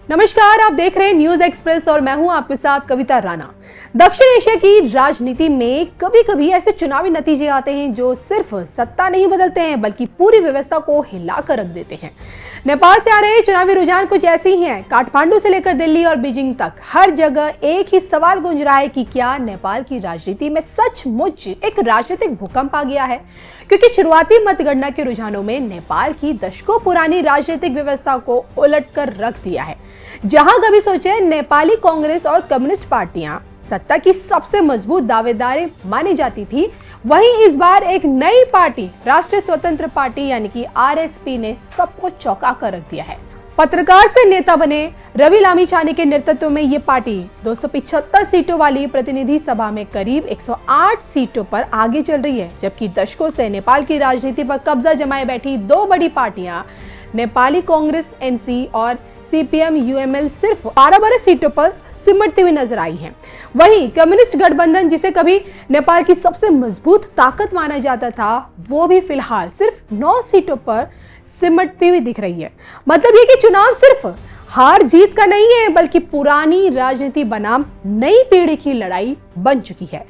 नमस्कार, आप देख रहे हैं न्यूज एक्सप्रेस और मैं हूं आपके साथ कविता राणा। दक्षिण एशिया की राजनीति में कभी कभी ऐसे चुनावी नतीजे आते हैं जो सिर्फ सत्ता नहीं बदलते हैं बल्कि पूरी व्यवस्था को हिलाकर रख देते हैं। नेपाल से आ रहे चुनावी रुझान कुछ ऐसे ही हैं। काठमांडू से लेकर दिल्ली और बीजिंग तक हर जगह एक ही सवाल गूंज रहा है कि क्या नेपाल की राजनीति में सचमुच एक राजनीतिक भूकंप आ गया है, क्योंकि शुरुआती मतगणना के रुझानों में नेपाल की दशकों पुरानी राजनीतिक व्यवस्था को उलटकर रख दिया है। जहां कभी सोचे नेपाली कांग्रेस और कम्युनिस्ट पार्टियां सत्ता की सबसे मजबूत दावेदार मानी जाती थी, वहीं इस बार एक नई पार्टी राष्ट्रीय स्वतंत्र पार्टी यानी कि आरएसपी ने सबको चौंका कर रख दिया है। पत्रकार से नेता बने रवि लामिछाने के नेतृत्व में ये पार्टी 275 सीटों वाली प्रतिनिधि सभा में करीब 108 सीटों पर आगे चल रही है, जबकि दशकों से नेपाल की राजनीति पर कब्जा जमाए बैठी दो बड़ी पार्टियां नेपाली कांग्रेस एनसी और सीपीएम यूएमएल सिर्फ 12 सीटों पर सिमटती हुई नजर आई है। वहीं कम्युनिस्ट गठबंधन, जिसे कभी नेपाल की सबसे मजबूत ताकत माना जाता था, वो भी फिलहाल सिर्फ 9 सीटों पर सिमटती हुई दिख रही है। मतलब ये कि चुनाव सिर्फ हार जीत का नहीं है बल्कि पुरानी राजनीति बनाम नई पीढ़ी की लड़ाई बन चुकी है।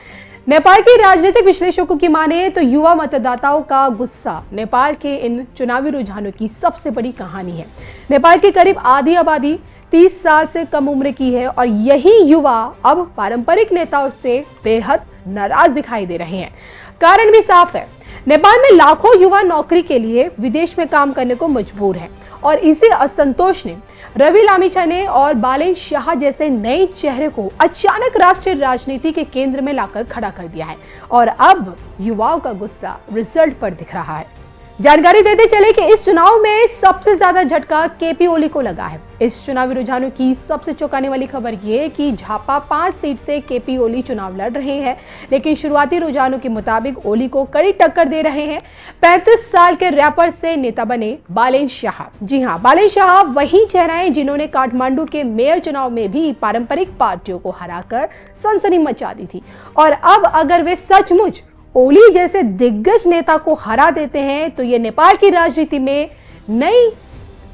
नेपाल के राजनीतिक विश्लेषकों की माने तो युवा मतदाताओं का गुस्सा नेपाल के इन चुनावी रुझानों की सबसे बड़ी कहानी है। नेपाल की करीब आधी आबादी 30 साल से कम उम्र की है और यही युवा अब पारंपरिक नेताओं से बेहद नाराज दिखाई दे रहे हैं। कारण भी साफ है, नेपाल में लाखों युवा नौकरी के लिए विदेश में काम करने को मजबूर हैं और इसी असंतोष ने रवि लामिछाने और बालेन शाह जैसे नए चेहरे को अचानक राष्ट्रीय राजनीति के केंद्र में लाकर खड़ा कर दिया है और अब युवाओं का गुस्सा रिजल्ट पर दिख रहा है। जानकारी देते चले कि इस चुनाव में सबसे ज्यादा झटका केपी ओली को लगा है। इस चुनावी रुझानों की सबसे चौंकाने वाली खबर यह है कि झापा 5 सीट से केपी ओली चुनाव लड़ रहे हैं, लेकिन शुरुआती रुझानों के मुताबिक ओली को कड़ी टक्कर दे रहे हैं 35 साल के रैपर से नेता बने बालेन शाह। जी हाँ, बालेन शाह वही चेहरा है जिन्होंने काठमांडू के मेयर चुनाव में भी पारंपरिक पार्टियों को हराकर सनसनी मचा दी थी और अब अगर वे सचमुच ओली जैसे दिग्गज नेता को हरा देते हैं तो ये नेपाल की राजनीति में नई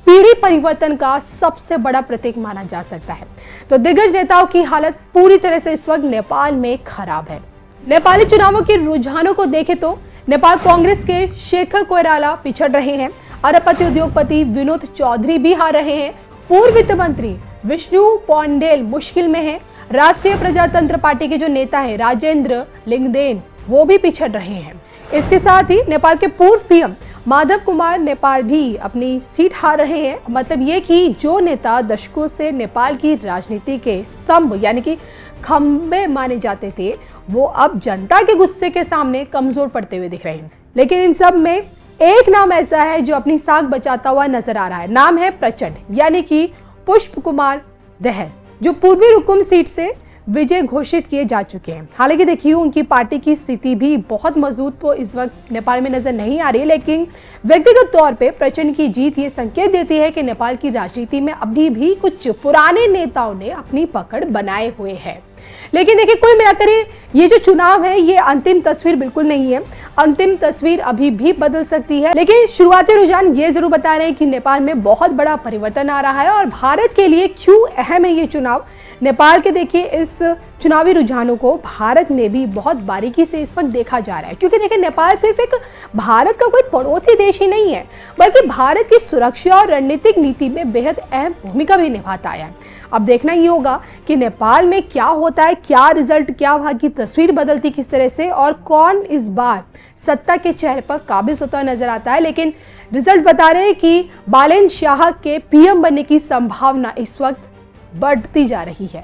पीढ़ी परिवर्तन का सबसे बड़ा प्रतीक माना जा सकता है। तो दिग्गज नेताओं की हालत पूरी तरह से इस वक्त नेपाल में खराब है। नेपाली चुनावों के रुझानों को देखें तो नेपाल कांग्रेस के शेखर कोइराला पिछड़ रहे हैं, अरबपति उद्योगपति विनोद चौधरी भी हार रहे हैं, पूर्व वित्त मंत्री विष्णु पौंडेल मुश्किल में है, राष्ट्रीय प्रजातंत्र पार्टी के जो नेता है राजेंद्र लिंगदेन वो भी पिछड़ रहे हैं। इसके साथ ही नेपाल के पूर्व पीएम माधव कुमार नेपाल भी अपनी सीट हार रहे हैं। मतलब ये कि जो नेता दशकों से नेपाल की राजनीति के स्तंभ यानी कि खंबे माने जाते थे, वो अब जनता के गुस्से के सामने कमजोर पड़ते हुए दिख रहे हैं। लेकिन इन सब में एक नाम ऐसा है जो अपनी साख बचाता हुआ नजर आ रहा है। नाम है प्रचंड यानी कि पुष्प कुमार दहल, जो पूर्वी रुकुम सीट से विजय घोषित किए जा चुके हैं। हालांकि देखिए उनकी पार्टी की स्थिति भी बहुत मजबूत तो इस वक्त नेपाल में नजर नहीं आ रही, लेकिन व्यक्तिगत तौर पे प्रचंड की जीत ये संकेत देती है कि नेपाल की राजनीति में अभी भी कुछ पुराने नेताओं ने अपनी पकड़ बनाए हुए हैं। लेकिन देखिए कुल मिलाकर ये जो चुनाव है ये अंतिम तस्वीर बिल्कुल नहीं है। अंतिम तस्वीर अभी भी बदल सकती है, लेकिन शुरुआती रुझान ये जरूर बता रहे हैं कि नेपाल में बहुत बड़ा परिवर्तन आ रहा है और भारत के लिए क्यों अहम है ये चुनाव। नेपाल के देखिए इस चुनावी रुझानों को भारत में भी बहुत बारीकी से इस वक्त देखा जा रहा है, क्योंकि देखिए नेपाल सिर्फ एक भारत का कोई पड़ोसी देश ही नहीं है बल्कि भारत की सुरक्षा और रणनीतिक नीति में बेहद अहम भूमिका भी निभाता है। अब देखना ही होगा कि नेपाल में क्या होता है, क्या रिजल्ट, क्या वहां की तस्वीर बदलती किस तरह से और कौन इस बार सत्ता के चेहरे पर काबिज होता नजर आता है। लेकिन रिजल्ट बता रहे हैं कि बालेन शाह के पीएम बनने की संभावना इस वक्त बढ़ती जा रही है।